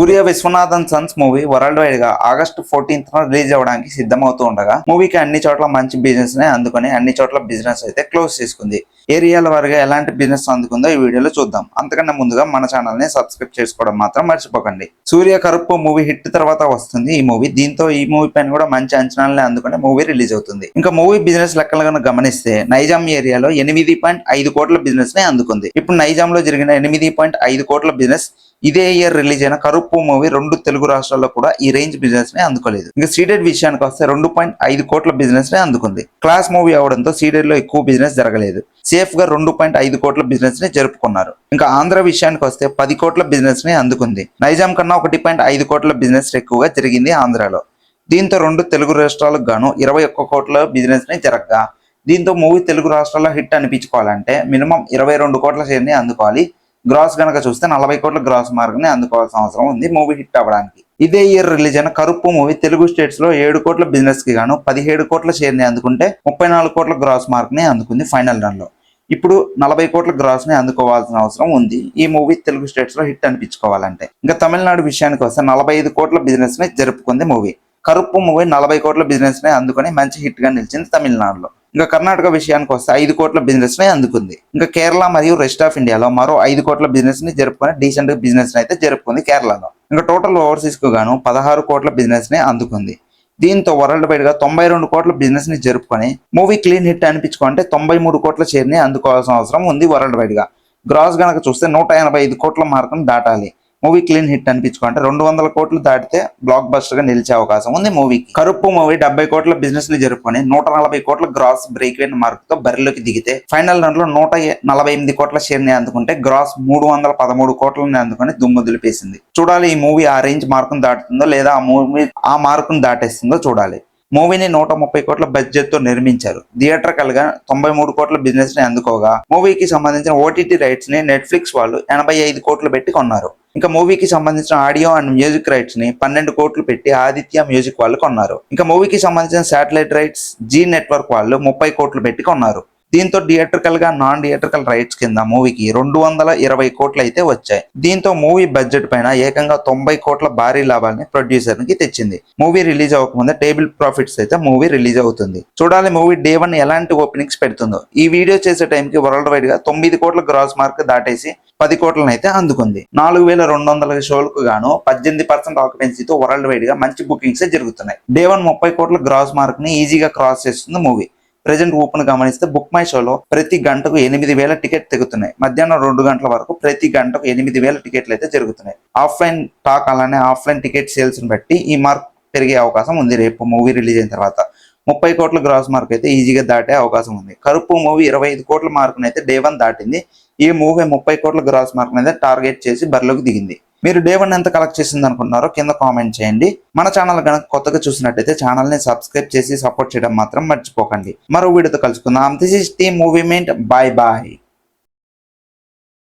సూర్య Vishwanathan sons movie world wide గా August 14th release అవ్వడానికి సిద్ధమవుతూ ఉండగా మూవీకి అన్ని చోట్ల మంచి బిజినెస్ నే అందుకొని అన్ని చోట్ల బిజినెస్ అయితే క్లోజ్ చేసుకుంది. ఏరియాల వారిగా ఎలాంటి బిజినెస్ అందుకుందో ఈ వీడియోలో చూద్దాం. అంతకన్నా ముందుగా మన ఛానల్ ని సబ్స్క్రైబ్ చేసుకోవడం మాత్రం మర్చిపోకండి. సూర్య కరుప్పు మూవీ హిట్ తర్వాత వస్తుంది ఈ మూవీ. దీంతో ఈ మూవీ పైన కూడా మంచి అంచనాలనే అందుకుని మూవీ రిలీజ్ అవుతుంది. ఇంకా మూవీ బిజినెస్ లెక్కలను గమనిస్తే నైజాం ఏరియాలో 8.5 కోట్ల బిజినెస్ నే అందుకుంది. ఇప్పుడు నైజాం లో జరిగిన 8.5 కోట్ల బిజినెస్ ఇదే ఇయర్ రిలీజ్ అయిన కరుప్పు మూవీ 2 తెలుగు రాష్ట్రాల్లో కూడా ఈ రేంజ్ బిజినెస్ ని అందుకోలేదు. ఇంకా సీడెడ్ విషయానికి వస్తే 2.5 కోట్ల బిజినెస్ ని అందుకుంది. క్లాస్ మూవీ అవడంతో సీడెడ్ లో ఎక్కువ బిజినెస్ జరగలేదు. సేఫ్ గా 2.5 కోట్ల బిజినెస్ ని జరుపుకున్నారు. ఇంకా ఆంధ్ర విషయానికి వస్తే 10 కోట్ల బిజినెస్ ని అందుకుంది. నైజాం కన్నా 1.5 కోట్ల బిజినెస్ ఎక్కువగా జరిగింది ఆంధ్రాలో. దీంతో 2 తెలుగు రాష్ట్రాలకు గాను 21 కోట్ల బిజినెస్ ని జరగగా దీంతో మూవీ తెలుగు రాష్ట్రాల్లో హిట్ అనిపించుకోవాలంటే మినిమం 22 కోట్ల షేర్ ని అందుకోవాలి. గ్రాస్ గనక చూస్తే 40 కోట్ల గ్రాస్ మార్క్ ని అందుకోవాల్సిన అవసరం ఉంది మూవీ హిట్ అవ్వడానికి. ఇదే ఇయర్ రిలీజ్ అయిన కరుప్పు మూవీ తెలుగు స్టేట్స్ లో 7 కోట్ల బిజినెస్ కి గాను 17 కోట్ల షేర్ ని అందుకుంటే 34 కోట్ల గ్రాస్ మార్క్ ని అందుకుంది ఫైనల్ రన్ లో. ఇప్పుడు 40 కోట్ల గ్రాస్ ని అందుకోవాల్సిన అవసరం ఉంది ఈ మూవీ తెలుగు స్టేట్స్ లో హిట్ అనిపించుకోవాలంటే. ఇంకా తమిళనాడు విషయానికి వస్తే 45 కోట్ల బిజినెస్ ని జరుపుకుంది మూవీ. కరుప్పు మూవీ 40 కోట్ల బిజినెస్ ని అందుకొని మంచి హిట్ గా నిలిచింది తమిళనాడులో. ఇంకా కర్ణాటక విషయానికి వస్తే 5 కోట్ల బిజినెస్ ని అందుకుంది. ఇంకా కేరళ మరియు రెస్ట్ ఆఫ్ ఇండియాలో మరో 5 కోట్ల బిజినెస్ ని జరుపుకొని డీసెంట్ బిజినెస్ అయితే జరుపుకుంది కేరళలో. ఇంకా టోటల్ ఓవర్సీస్ కు గాను 16 కోట్ల బిజినెస్ ని అందుకుంది. దీంతో వరల్డ్ వైడ్ గా 92 కోట్ల బిజినెస్ ని జరుపుకొని మూవీ క్లీన్ హిట్ అనిపించుకుంటే 93 కోట్ల షేర్ ని అందుకోవాల్సిన అవసరం ఉంది వరల్డ్ వైడ్ గా. గ్రాస్ గనక చూస్తే 185 కోట్ల మార్కును దాటాలి. మూవీ క్లీన్ హిట్ అనిపించుకుంటే 200 కోట్లు దాటితే బ్లాక్ బస్టర్ గా నిలిచే అవకాశం ఉంది మూవీకి. కరుప్పు మూవీ 70 కోట్ల బిజినెస్ ని జరుపుకొని 140 కోట్ల గ్రాస్ బ్రేక్ ఈవెన్ మార్క్ తో బరిలోకి దిగితే ఫైనల్ రన్ లో 148 కోట్ల షేర్ ని అందుకుంటే గ్రాస్ 313 కోట్లని అందుకొని దుమ్ము దులిపేసింది. చూడాలి ఈ మూవీ ఆ రేంజ్ మార్కును దాటుతుందో లేదా ఆ మూవీ ఆ మార్కును దాటేస్తుందో చూడాలి. మూవీని 130 కోట్ల బడ్జెట్ తో నిర్మించారు. థియేటర్కల్ గా 93 కోట్ల బిజినెస్ ని అందుకోగా మూవీకి సంబంధించిన ఓటీటీ రైట్స్ ని నెట్ఫ్లిక్స్ వాళ్ళు 85 కోట్లు పెట్టి కొన్నారు. ఇంకా మూవీకి సంబంధించిన ఆడియో అండ్ మ్యూజిక్ రైట్స్ ని 12 కోట్లు పెట్టి ఆదిత్య మ్యూజిక్ వాళ్ళు కొన్నారు. ఇంకా మూవీకి సంబంధించిన శాటిలైట్ రైట్స్ జీ నెట్వర్క్ వాళ్ళు 30 కోట్లు పెట్టి కొన్నారు. దీంతో థియేటర్కల్ గా నాన్ థియేటర్కల్ రైట్స్ కింద మూవీకి 220 కోట్లు అయితే వచ్చాయి. దీంతో మూవీ బడ్జెట్ పైన ఏకంగా 90 కోట్ల భారీ లాభాలని ప్రొడ్యూసర్ కి తెచ్చింది. మూవీ రిలీజ్ అవ్వకముందే టేబుల్ ప్రాఫిట్స్ అయితే మూవీ రిలీజ్ అవుతుంది. చూడాలి మూవీ డే 1 ఎలాంటి ఓపెనింగ్స్ పెడుతుందో. ఈ వీడియో చేసే టైంకి వరల్డ్ వైడ్ గా 9 కోట్ల గ్రాస్ మార్క్ దాటేసి 10 కోట్లను అయితే అందుకుంది. 4200 షోలకు గాను 18% ఆక్యుపెన్సీతో వరల్డ్ వైడ్ గా మంచి బుకింగ్స్ జరుగుతున్నాయి. డే 1 30 కోట్ల గ్రాస్ మార్క్ ని ఈజీగా క్రాస్ చేస్తుంది మూవీ. ప్రెజెంట్ ఓపెన్ గమనిస్తే బుక్ మై షోలో ప్రతి గంటకు 8000 టికెట్ తెగుతున్నాయి. మధ్యాహ్నం 2 గంటల వరకు ప్రతి గంటకు 8000 టికెట్లు అయితే జరుగుతున్నాయి. ఆఫ్లైన్ టాక్ అలానే ఆఫ్లైన్ టికెట్ సేల్స్ ని బట్టి ఈ మార్క్ పెరిగే అవకాశం ఉంది. రేపు మూవీ రిలీజ్ అయిన తర్వాత 30 కోట్ల గ్రాస్ మార్క్ అయితే ఈజీగా దాటే అవకాశం ఉంది. కరుప్పు మూవీ 25 కోట్ల మార్కును అయితే డే 1 దాటింది. ఈ మూవీ 30 కోట్ల గ్రాస్ మార్క్ అయితే టార్గెట్ చేసి బరిలోకి దిగింది. మీరు డే 1 ఎంత కలెక్ట్ చేసింది అనుకుంటున్నారో కింద కామెంట్ చేయండి. మన ఛానల్ కనుక కొత్తగా చూసినట్టయితే ఛానల్ ని సబ్స్క్రైబ్ చేసి సపోర్ట్ చేయడం మాత్రం మర్చిపోకండి. మరో వీడియోతో కలుసుకుందాం. This is team Moviement. Bye bye.